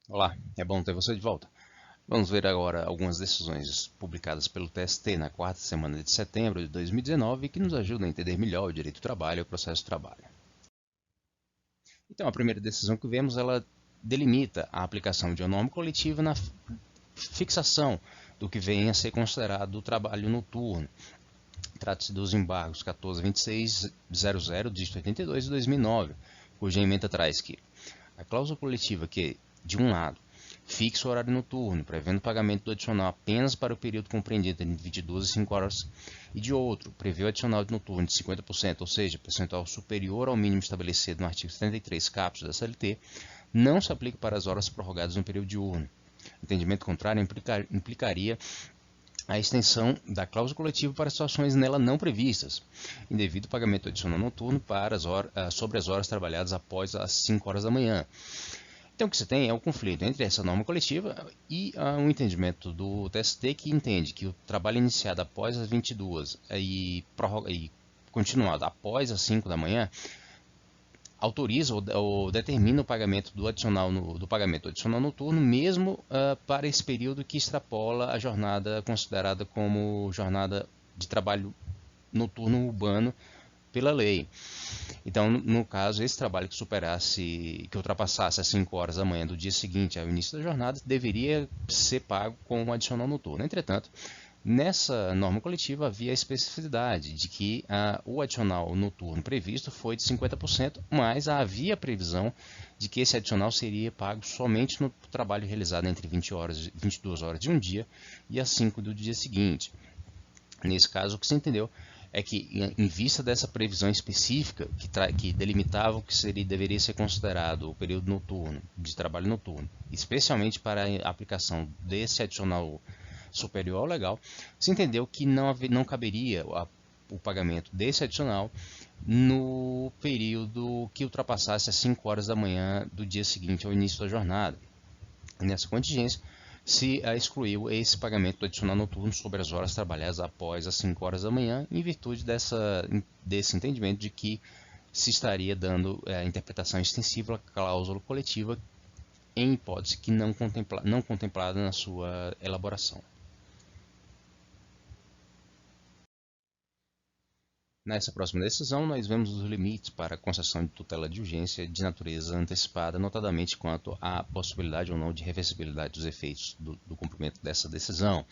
Olá, é bom ter você de volta. Vamos ver agora algumas decisões publicadas pelo TST na quarta semana de setembro de 2019 que nos ajudam a entender melhor o direito do trabalho e o processo de trabalho. Então, a primeira decisão que vemos, ela delimita a aplicação de uma norma coletiva na fixação do que vem a ser considerado o trabalho noturno. Trata-se dos embargos 1426.00, dígito 82 de 2009, cuja ementa traz que a cláusula coletiva que, de um lado, fixa o horário noturno, prevendo o pagamento do adicional apenas para o período compreendido entre 22 e 5 horas, e de outro, prevê o adicional noturno de 50%, ou seja, percentual superior ao mínimo estabelecido no artigo 73 caput da CLT, não se aplica para as horas prorrogadas no período diurno. Entendimento contrário implicaria a extensão da cláusula coletiva para situações nela não previstas, indevido pagamento adicional noturno sobre as horas trabalhadas após as 5 horas da manhã. Então, o que você tem é o conflito entre essa norma coletiva e um entendimento do TST que entende que o trabalho iniciado após as 22 e continuado após as 5 da manhã autoriza ou determina o pagamento do pagamento adicional noturno, mesmo para esse período que extrapola a jornada considerada como jornada de trabalho noturno urbano pela lei. Então, no caso, esse trabalho que ultrapassasse as 5 horas da manhã do dia seguinte ao início da jornada, deveria ser pago com um adicional noturno. Entretanto, nessa norma coletiva havia a especificidade de que o adicional noturno previsto foi de 50%, mas havia a previsão de que esse adicional seria pago somente no trabalho realizado entre 22 horas de um dia e as 5 do dia seguinte. Nesse caso, o que se entendeu é que, em vista dessa previsão específica que delimitava o que deveria ser considerado o período noturno, de trabalho noturno, especialmente para a aplicação desse adicional superior ao legal, se entendeu que não caberia o pagamento desse adicional no período que ultrapassasse as 5 horas da manhã do dia seguinte ao início da jornada. Nessa contingência, se excluiu esse pagamento adicional noturno sobre as horas trabalhadas após as 5 horas da manhã, em virtude desse entendimento de que se estaria dando a interpretação extensiva à cláusula coletiva em hipótese que não contemplada na sua elaboração. Nessa próxima decisão, nós vemos os limites para a concessão de tutela de urgência de natureza antecipada, notadamente quanto à possibilidade ou não de reversibilidade dos efeitos do cumprimento dessa decisão.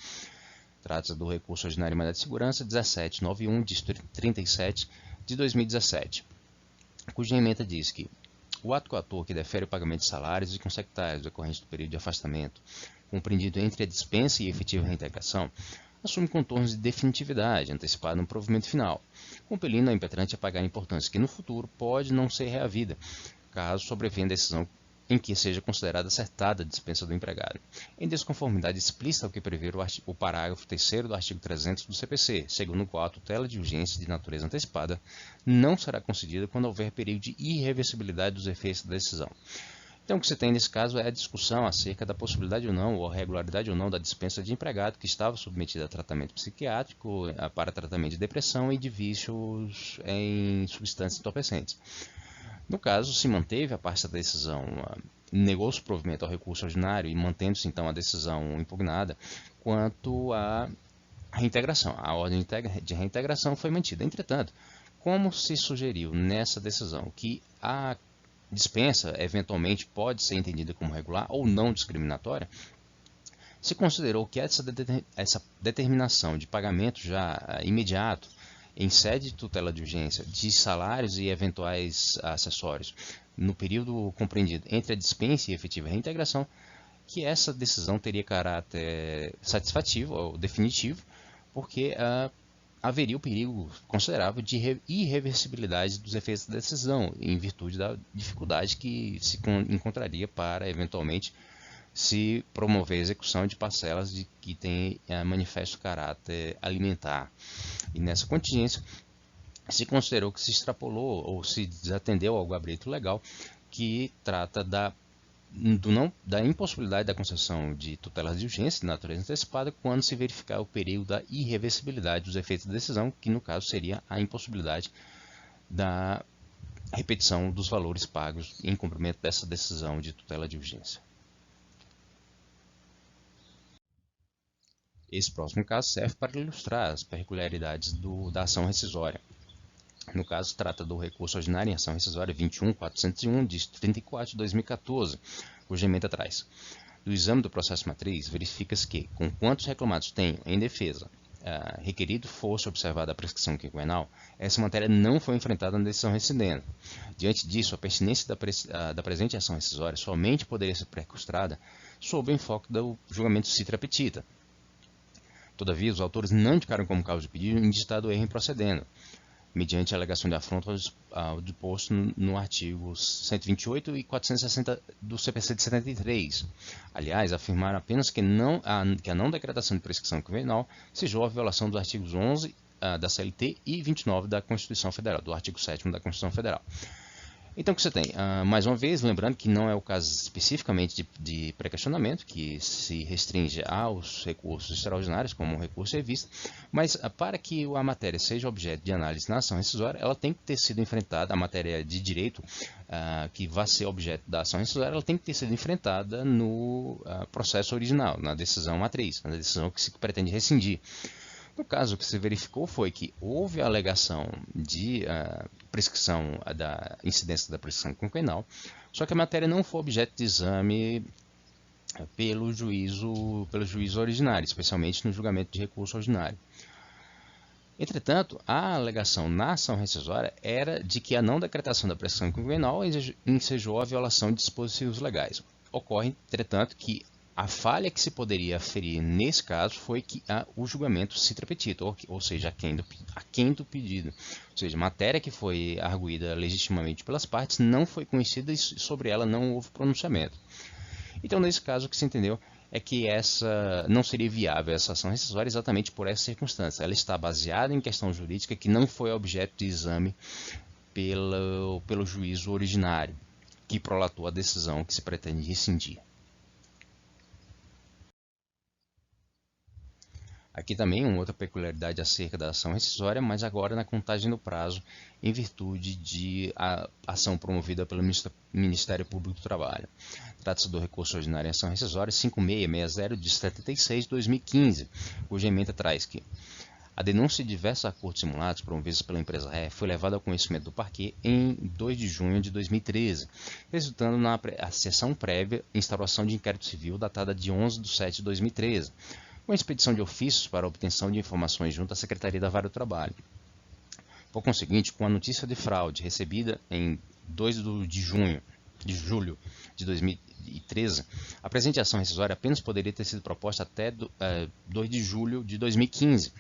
Trata-se do recurso ordinário em matéria de segurança 1791, distrito 37, de 2017, cuja ementa diz que o ato coator que defere o pagamento de salários e consectários decorrentes do período de afastamento, compreendido entre a dispensa e a efetiva reintegração, assume contornos de definitividade antecipada no provimento final, compelindo a impetrante a pagar importância que no futuro pode não ser reavida, caso sobrevenha decisão em que seja considerada acertada a dispensa do empregado, em desconformidade explícita ao que prevê o parágrafo 3º do artigo 300 do CPC, segundo o qual a tutela de urgência de natureza antecipada não será concedida quando houver perigo de irreversibilidade dos efeitos da decisão. Então, o que você tem nesse caso é a discussão acerca da possibilidade ou não, ou a regularidade ou não, da dispensa de empregado que estava submetido a tratamento psiquiátrico para tratamento de depressão e de vícios em substâncias entorpecentes. No caso, se manteve a parte da decisão, negou-se o provimento ao recurso ordinário e mantendo-se então a decisão impugnada quanto à reintegração. A ordem de reintegração foi mantida. Entretanto, como se sugeriu nessa decisão que a dispensa eventualmente pode ser entendida como regular ou não discriminatória, se considerou que essa determinação de pagamento já imediato em sede de tutela de urgência de salários e eventuais acessórios no período compreendido entre a dispensa e a efetiva reintegração, que essa decisão teria caráter satisfativo ou definitivo, porque haveria o perigo considerável de irreversibilidade dos efeitos da decisão, em virtude da dificuldade que se encontraria para, eventualmente, se promover a execução de parcelas que têm manifesto caráter alimentar. E nessa contingência, se considerou que se extrapolou ou se desatendeu ao gabarito legal que trata da impossibilidade da concessão de tutelas de urgência de natureza antecipada quando se verificar o perigo da irreversibilidade dos efeitos da decisão, que no caso seria a impossibilidade da repetição dos valores pagos em cumprimento dessa decisão de tutela de urgência. Esse próximo caso serve para ilustrar as peculiaridades da ação rescisória. No caso, trata do recurso ordinário em ação rescisória 21.401, de 34 de 2014, cuja emenda traz. Do exame do processo matriz, verifica-se que, com quantos reclamados tenham em defesa requerido fosse observada a prescrição quinquenal, essa matéria não foi enfrentada na decisão rescindente. Diante disso, a pertinência da presente ação rescisória somente poderia ser percustrada sob o enfoque do julgamento citra petita. Todavia, os autores não indicaram como causa de pedido indicado erro em procedendo, mediante a alegação de afronta ao disposto no artigo 128 e 460 do CPC de 73. Aliás, afirmaram apenas que a não decretação de prescrição quinquenal sejou a violação dos artigos 11 da CLT e 29 da Constituição Federal, do artigo 7º da Constituição Federal. Então, o que você tem? Mais uma vez, lembrando que não é o caso especificamente de pré-questionamento, que se restringe aos recursos extraordinários, como o recurso revista, mas para que a matéria seja objeto de análise na ação rescisória, ela tem que ter sido enfrentada, a matéria de direito que vai ser objeto da ação rescisória, ela tem que ter sido enfrentada no processo original, na decisão matriz, na decisão que se pretende rescindir. No caso, o que se verificou foi que houve a alegação de prescrição da incidência da prescrição quinquenal, só que a matéria não foi objeto de exame pelo juízo originário, especialmente no julgamento de recurso ordinário. Entretanto, a alegação na ação rescisória era de que a não decretação da prescrição quinquenal ensejou a violação de dispositivos legais. Ocorre, entretanto, que a falha que se poderia aferir nesse caso foi que o julgamento citra petita, ou seja, aquém do pedido. Ou seja, a matéria que foi arguída legitimamente pelas partes não foi conhecida e sobre ela não houve pronunciamento. Então, nesse caso, o que se entendeu é que não seria viável essa ação rescisória exatamente por essa circunstância. Ela está baseada em questão jurídica que não foi objeto de exame pelo juízo originário, que prolatou a decisão que se pretende rescindir. Aqui também uma outra peculiaridade acerca da ação rescisória, mas agora na contagem do prazo, em virtude de ação promovida pelo Ministério Público do Trabalho. Trata-se do recurso ordinário em ação rescisória 5660 de 76 de 2015, cuja emenda traz que a denúncia de diversos acordos simulados promovidos pela empresa ré foi levada ao conhecimento do parquet em 2 de junho de 2013, resultando na sessão prévia instauração de inquérito civil datada de 11 de 7 de 2013, com a expedição de ofícios para a obtenção de informações junto à Secretaria da Vara do Trabalho. Por conseguinte, com a notícia de fraude recebida em 2 de julho de 2013, a presente ação rescisória apenas poderia ter sido proposta até 2 de julho de 2015.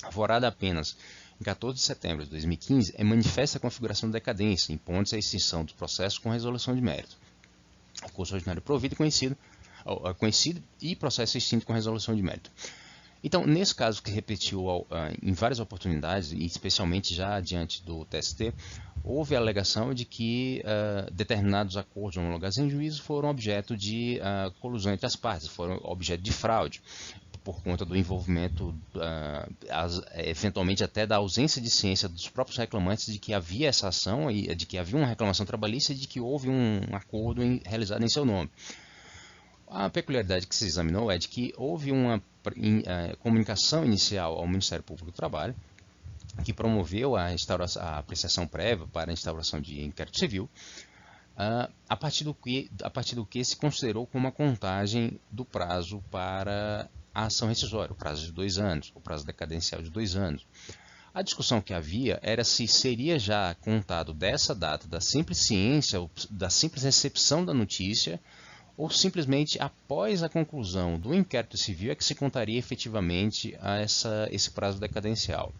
Aforada apenas em 14 de setembro de 2015, é manifesta a configuração de decadência, impondo-se a extinção do processo com resolução de mérito. Recurso ordinário provido e conhecido e processo extinto com resolução de mérito. Então, nesse caso que repetiu em várias oportunidades, e especialmente já diante do TST, houve a alegação de que determinados acordos homologados em juízo foram objeto de colusão entre as partes, foram objeto de fraude, por conta do envolvimento, eventualmente até da ausência de ciência dos próprios reclamantes de que havia essa ação, e de que havia uma reclamação trabalhista e de que houve um acordo realizado em seu nome. A peculiaridade que se examinou é de que houve uma comunicação inicial ao Ministério Público do Trabalho, que promoveu a apreciação prévia para a instauração de inquérito civil, a partir do que se considerou como a contagem do prazo para a ação rescisória, o prazo de 2 anos, o prazo decadencial de 2 anos. A discussão que havia era se seria já contado dessa data da simples ciência, da simples recepção da notícia, ou simplesmente após a conclusão do inquérito civil é que se contaria efetivamente a esse prazo decadencial.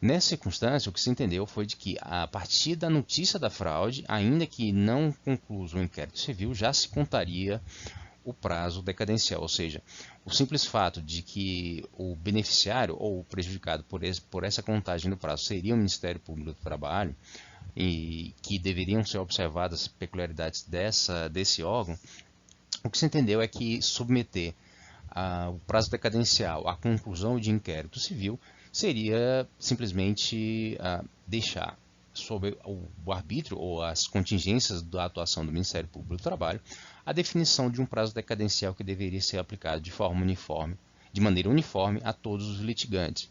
Nessa circunstância, o que se entendeu foi de que, a partir da notícia da fraude, ainda que não concluso o inquérito civil, já se contaria o prazo decadencial, ou seja, o simples fato de que o beneficiário ou o prejudicado por essa contagem do prazo seria o Ministério Público do Trabalho, e que deveriam ser observadas as peculiaridades desse órgão, o que se entendeu é que submeter o prazo decadencial à conclusão de inquérito civil seria simplesmente deixar sob o arbítrio ou as contingências da atuação do Ministério Público do Trabalho a definição de um prazo decadencial que deveria ser aplicado de forma uniforme de maneira uniforme a todos os litigantes.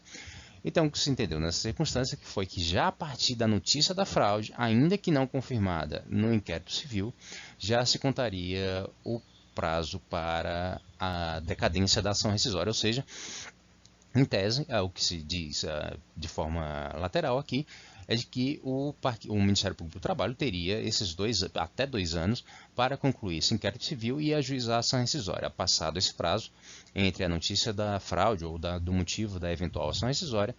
Então, o que se entendeu nessa circunstância foi que já a partir da notícia da fraude, ainda que não confirmada no inquérito civil, já se contaria o prazo para a decadência da ação rescisória, ou seja, em tese, o que se diz de forma lateral aqui é de que o Ministério Público do Trabalho teria até 2 anos para concluir esse inquérito civil e ajuizar a ação rescisória. Passado esse prazo, entre a notícia da fraude ou do motivo da eventual ação rescisória,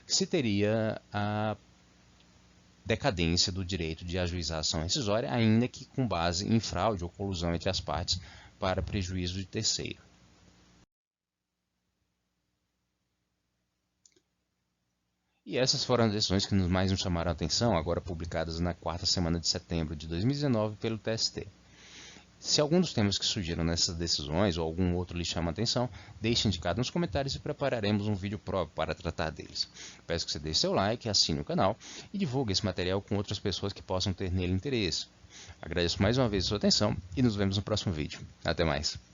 se teria a decadência do direito de ajuizar a ação rescisória, ainda que com base em fraude ou colusão entre as partes para prejuízo de terceiro. E essas foram as decisões que mais nos chamaram a atenção, agora publicadas na 4ª semana de setembro de 2019 pelo TST. Se algum dos temas que surgiram nessas decisões ou algum outro lhe chama a atenção, deixe indicado nos comentários e prepararemos um vídeo próprio para tratar deles. Peço que você deixe seu like, assine o canal e divulgue esse material com outras pessoas que possam ter nele interesse. Agradeço mais uma vez a sua atenção e nos vemos no próximo vídeo. Até mais!